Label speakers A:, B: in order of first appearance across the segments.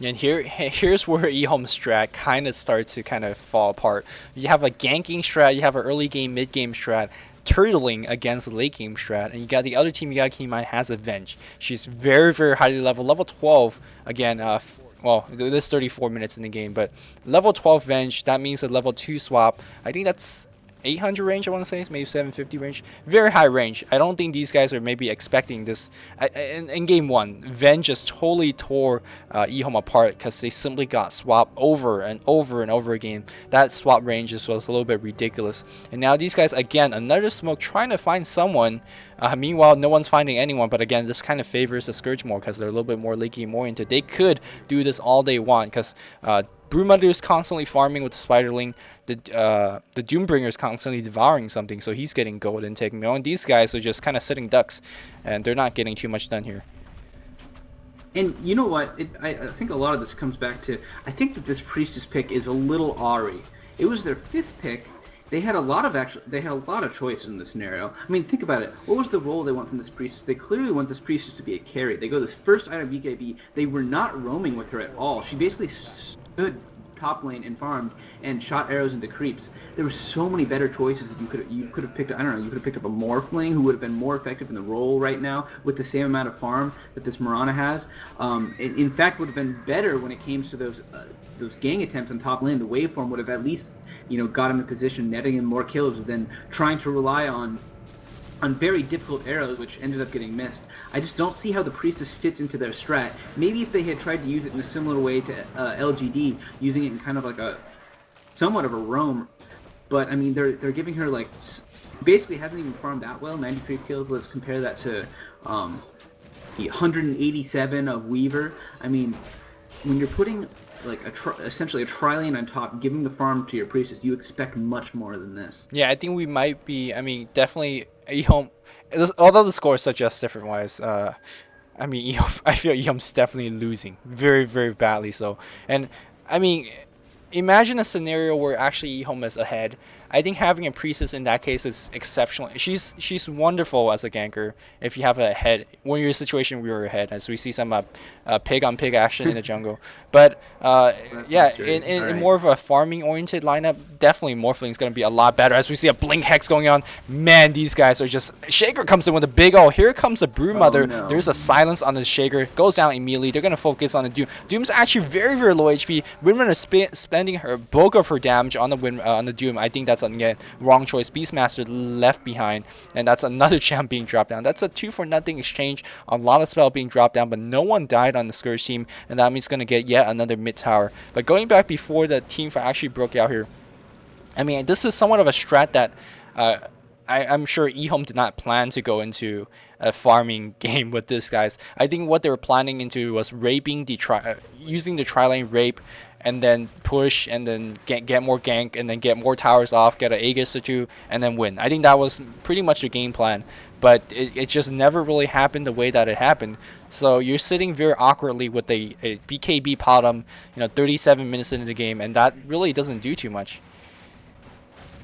A: And here's where eHome strat kind of starts to kind of fall apart. You have a ganking strat, you have an early game, mid game strat, turtling against the late game strat, and you got the other team you got to keep in mind has Avenge. She's very, very highly level 12 again. Well, this 34 minutes in the game, but level 12 Venge, that means a level 2 swap. I think that's 800 range, I want to say, maybe 750 range. Very high range. I don't think these guys are maybe expecting this. In game 1, Ven just totally tore EHome apart because they simply got swapped over and over and over again. That swap range was a little bit ridiculous. And now these guys, again, another smoke trying to find someone. Meanwhile, no one's finding anyone. But again, this kind of favors the Scourge more because they're a little bit more late game oriented. They could do this all they want because Broodmother is constantly farming with the Spiderling. The Doombringer is constantly devouring something, so he's getting gold and taking on. These guys are just kind of sitting ducks, and they're not getting too much done here.
B: And you know what? I think a lot of this comes back to, I think that this Priestess pick is a little awry. It was their 5th pick. They had a lot of choice in this scenario. I mean, think about it. What was the role they want from this Priestess? They clearly want this Priestess to be a carry. They go this first item BKB. They were not roaming with her at all. She basically stood top lane and farmed and shot arrows into creeps. There were so many better choices that you could have picked. I don't know. You could have picked up a Morphling who would have been more effective in the role right now with the same amount of farm that this Mirana has. In fact, would have been better when it came to those gang attempts on top lane. The waveform would have at least got him in position, netting him more kills than trying to rely on very difficult arrows, which ended up getting missed. I just don't see how the Priestess fits into their strat. Maybe if they had tried to use it in a similar way to LGD, using it in kind of like a somewhat of a roam, but I mean they're giving her like basically hasn't even farmed that well. 93 kills. Let's compare that to the 187 of Weaver. I mean, when you're putting like essentially a tri-lane on top, giving the farm to your Priestess, you expect much more than this.
A: Yeah, I think we might be. I mean, definitely eHome. Although the score suggests different wise, I mean, eHome, I feel eHome's definitely losing very, very badly. So, and I mean, imagine a scenario where actually eHome is ahead. I think having a Priestess in that case is exceptional. She's wonderful as a ganker if you have a head. When you're in a situation where you're ahead, as we see some pig on pig action in the jungle. But yeah, in more of a farming oriented lineup, definitely Morphling's gonna be a lot better. As we see a Blink Hex going on, man, these guys are just. Shaker comes in with a big O. Here comes a Broodmother.
B: Oh, no.
A: There's a silence on the Shaker, goes down immediately. They're gonna focus on the Doom. Doom's actually very, very low HP. Windrunner is spending her bulk of her damage on the Doom. I think that's again wrong choice. Beastmaster left behind, and that's another champ being dropped down. That's a 2-for-0 exchange. A lot of spell being dropped down, but no one died on the Scourge team, and that means gonna get yet another mid tower. But going back before the team fight actually broke out here, I mean, this is somewhat of a strat that I'm sure eHome did not plan to go into a farming game with this guys. I think what they were planning into was raping using the tri-lane rape, and then push, and then get more gank, and then get more towers off, get an Aegis or 2, and then win. I think that was pretty much the game plan, but it just never really happened the way that it happened. So you're sitting very awkwardly with a BKB bottom, 37 minutes into the game, and that really doesn't do too much.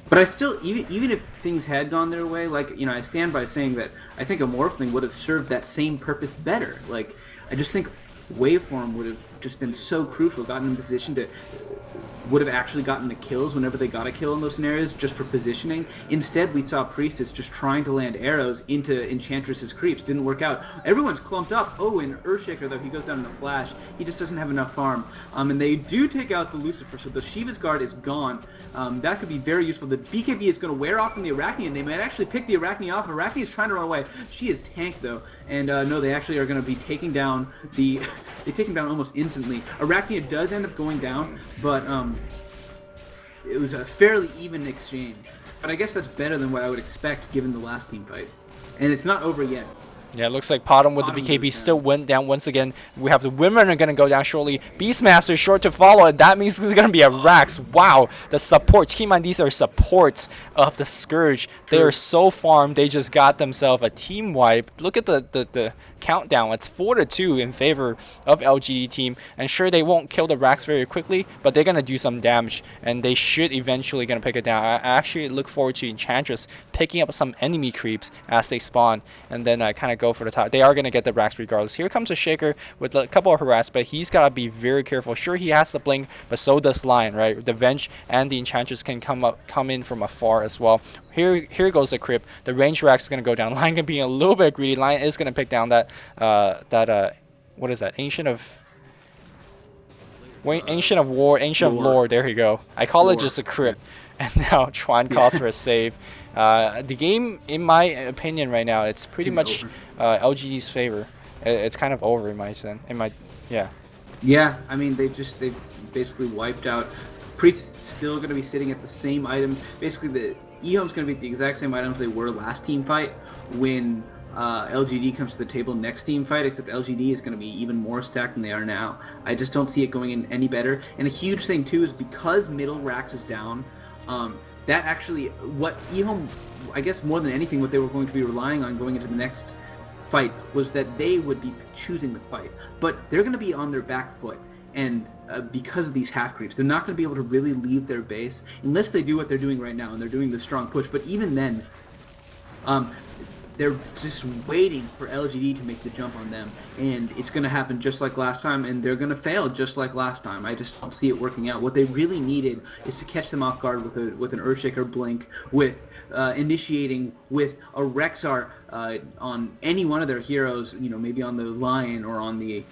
B: But I still, even if things had gone their way, like, I stand by saying that I think a Morphling would have served that same purpose better. Like, I just think waveform would have just been so crucial, gotten in position to, would have actually gotten the kills whenever they got a kill in those scenarios just for positioning. Instead, we saw Priestess just trying to land arrows into Enchantress's creeps. Didn't work out. Everyone's clumped up. Oh, and Earthshaker, though, he goes down in a flash. He just doesn't have enough farm. And they do take out the Lucifer, so the Shiva's Guard is gone. That could be very useful. The BKB is going to wear off from the Arachne, and they might actually pick the Arachne off. Arachne is trying to run away. She is tanked, though. And no, they actually are going to be taking down the... they take him down almost instantly. Arachne does end up going down, but it was a fairly even exchange. But I guess that's better than what I would expect given the last team fight. And it's not over yet.
A: Yeah, it looks like Potom with the BKB still went down once again. We have the women are going to go down shortly. Beastmaster short to follow, and that means there's going to be a Rax. Wow, the supports. Keep in mind, these are supports of the Scourge. True. They are so farmed, they just got themselves a team wipe. Look at the countdown. It's 4-2 in favor of LGD team, and sure, they won't kill the racks very quickly, but they're gonna do some damage, and they should eventually gonna pick it down. I actually look forward to Enchantress picking up some enemy creeps as they spawn, and then kind of go for the top. They are gonna get the racks regardless. Here comes a Shaker with a couple of harass, but he's gotta be very careful. Sure, he has the blink, but so does Lion, right? The Venge and the Enchantress can come in from afar as well. Here goes the Crypt. The range rack's is gonna go down. Lion can be a little bit greedy. Lion is gonna pick down that what is that? Ancient of Lore. There you go. I call it just a Crypt. And now Chuan calls for a save. The game, in my opinion, right now, it's pretty much LGD's favor. It's kind of over in my sense.
B: Yeah, I mean they basically wiped out. Priest's still going to be sitting at the same items. Basically, the EHome's going to be at the exact same items they were last team fight when LGD comes to the table next team fight, except LGD is going to be even more stacked than they are now. I just don't see it going in any better. And a huge thing too is because middle racks is down, that actually, what EHome, I guess more than anything, what they were going to be relying on going into the next fight was that they would be choosing the fight. But they're going to be on their back foot. And because of these half creeps, they're not going to be able to really leave their base unless they do what they're doing right now, and they're doing the strong push. But even then, they're just waiting for LGD to make the jump on them, and it's going to happen just like last time, and they're going to fail just like last time. I just don't see it working out. What they really needed is to catch them off guard with an Earthshaker blink, with initiating with a Rexar on any one of their heroes, maybe on the Lion or on the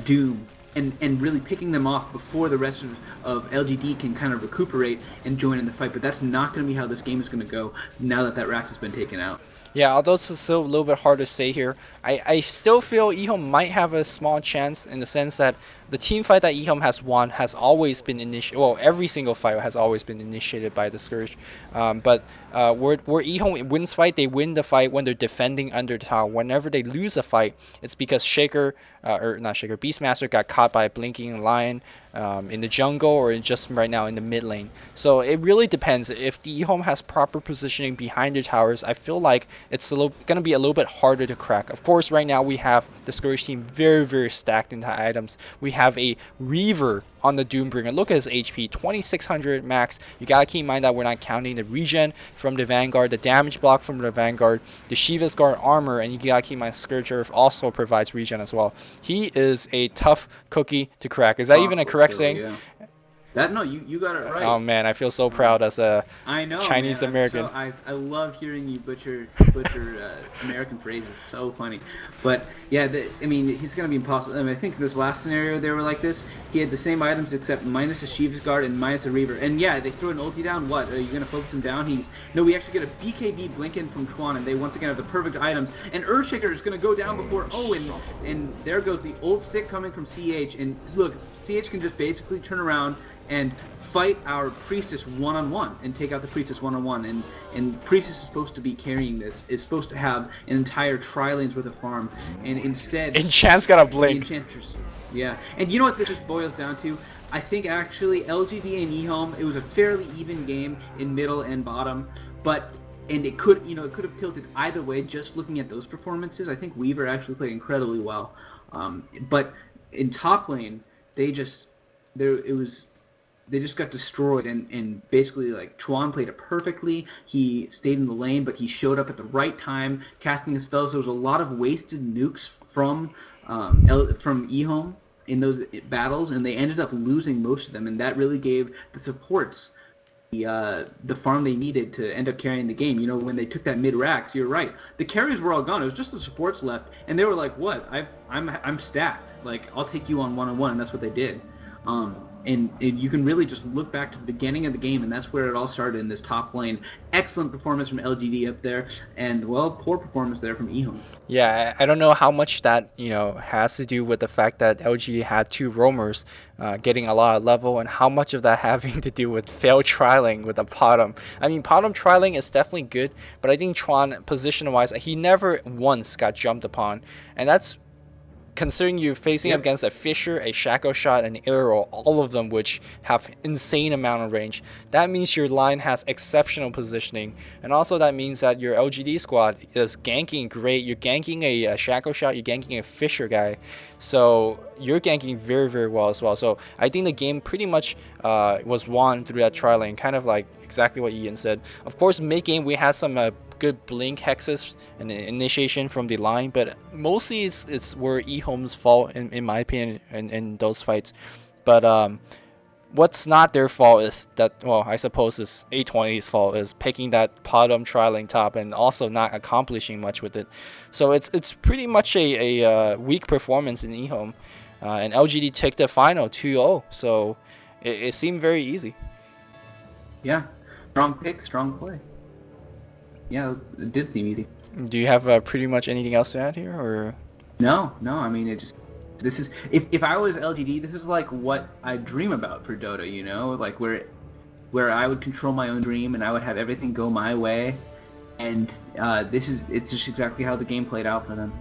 B: Doom. And really picking them off before the rest of LGD can kind of recuperate and join in the fight. But that's not going to be how this game is going to go now that rack has been taken out.
A: Yeah, although it's still a little bit hard to say here, I still feel EHome might have a small chance in the sense that the team fight that EHome has won has always been initiated. Well, every single fight has always been initiated by the Scourge. But where EHome wins fight, they win the fight when they're defending under tower. Whenever they lose a fight, it's because Beastmaster got caught by a blinking Lion in the jungle or just right now in the mid lane. So it really depends. If the EHome has proper positioning behind the towers, I feel like it's going to be a little bit harder to crack. Of course, right now we have the Scourge team very, very stacked into items. We have a Reaver on the Doombringer. Look at his HP, 2600 max. You gotta keep in mind that we're not counting the regen from the Vanguard, the damage block from the Vanguard, the Shiva's Guard armor, and you gotta keep in mind Scourger also provides regen as well. He is a tough cookie to crack. Is that even a correct saying?
B: Yeah. No, you got it right.
A: Oh man, I feel so proud as a Chinese American.
B: I love hearing you butcher American phrases. So funny. But yeah, I mean, he's gonna be impossible. I mean, I think this last scenario they were like this. He had the same items except minus a Shiva's Guard and minus a Reaver. And yeah, they threw an ulti down. What? Are you gonna focus him down? We actually get a BKB blink in from Chuan, and they once again have the perfect items. And Earthshaker is gonna go down before and there goes the ult stick coming from CH. And look, CH can just basically turn around and fight our Priestess one-on-one and take out the Priestess one-on-one. And Priestess is supposed to be carrying this, is supposed to have an entire tri-lane's worth of farm, and instead
A: Enchant's got a blink.
B: Enchantress. Yeah, and you know what this just boils down to? I think actually LGD and EHome, it was a fairly even game in middle and bottom, and it could have tilted either way just looking at those performances. I think Weaver actually played incredibly well, but in top lane they just got destroyed, and basically like Chuan played it perfectly. He stayed in the lane, but he showed up at the right time, casting his spells. There was a lot of wasted nukes from EHome in those battles, and they ended up losing most of them, and that really gave the supports the farm they needed to end up carrying the game. When they took that mid racks, you're right. The carries were all gone. It was just the supports left, and they were like, "What? I'm stacked. Like I'll take you on one-on-one," and that's what they did. And you can really just look back to the beginning of the game, and that's where it all started in this top lane. Excellent performance from LGD up there, and poor performance there from EHome.
A: Yeah, I don't know how much that has to do with the fact that LGD had two roamers getting a lot of level, and how much of that having to do with failed trialing with the bottom. I mean, bottom trialing is definitely good, but I think Chuan, position-wise, he never once got jumped upon, and that's considering you're facing up against a Fisher, a Shackle Shot, and Arrow, all of them which have insane amount of range, that means your line has exceptional positioning, and also that means that your LGD squad is ganking great. You're ganking a Shackle Shot, you're ganking a Fisher guy, so you're ganking very, very well as well. So I think the game pretty much was won through that tri lane, kind of like exactly what Ian said. Of course, mid game we had some good blink hexes and initiation from the line, but mostly it's were EHome's fault in my opinion in those fights. But what's not their fault is that, well, I suppose it's A20's fault is picking that bottom tri-lane top and also not accomplishing much with it. So it's pretty much a weak performance in EHome, and LGD took the final 2-0, so it seemed very easy.
B: Yeah, strong pick, strong play. Yeah, it did seem easy.
A: Do you have pretty much anything else to add here, or?
B: No. I mean, this is if I was LGD, this is like what I dream about for Dota. You know, like where I would control my own dream and I would have everything go my way, and it's just exactly how the game played out for them.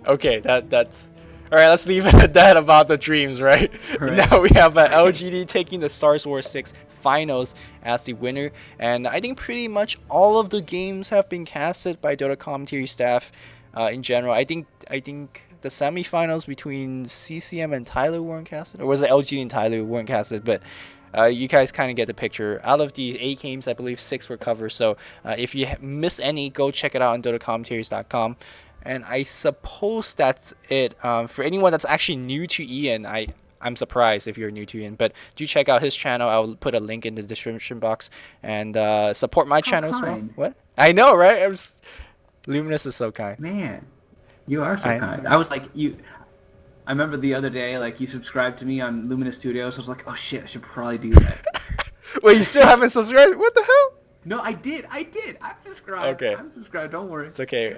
A: Okay, that's. All right, let's leave it at that about the dreams, right? Now we have LGD taking the Stars Wars 6 finals as the winner, and I think pretty much all of the games have been casted by Dota commentary staff in general. I think the semifinals between CCM and Tyler weren't casted, or was it LGD and Tyler weren't casted, but you guys kind of get the picture. Out of the 8 games, I believe 6 were covered, so if you missed any, go check it out on DotaCommentaries.com. And I suppose that's it. For anyone that's actually new to Ian, I'm surprised if you're new to Ian, but do check out his channel. I'll put a link in the description box, and support my channel as well. What? I know, right? Luminous is so kind.
B: Man, you are so kind. I was like, I remember the other day, like, you subscribed to me on LuminouStudios. I was like, oh shit, I should probably do that.
A: Wait, you still haven't subscribed? What the hell?
B: No, I did. I'm subscribed.
A: Okay.
B: I'm subscribed. Don't worry.
A: It's okay.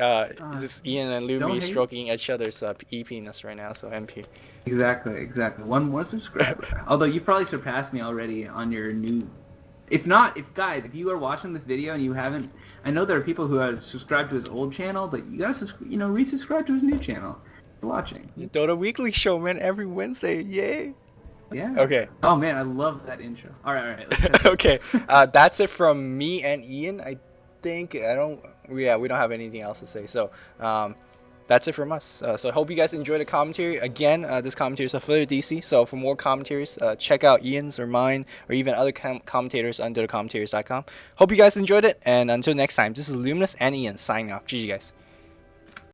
A: Just Ian and Lumi stroking each other's EP-ness right now, so MP.
B: Exactly. One more subscriber. Although you probably surpassed me already on your new. If guys, if you are watching this video and you haven't, I know there are people who have subscribed to his old channel, but you gotta resubscribe to his new channel. You're watching.
A: Dota Weekly Show, man, every Wednesday. Yay.
B: Yeah.
A: Okay.
B: Oh man, I love that intro. All right. Let's
A: okay. That's it from me and Ian. I think we don't have anything else to say. So, that's it from us. So I hope you guys enjoyed the commentary. Again, this commentary is affiliated with DC. So for more commentaries, check out Ian's or mine or even other commentators on DotaCommentaries.com. Hope you guys enjoyed it. And until next time, this is Luminous and Ian signing off. GG guys.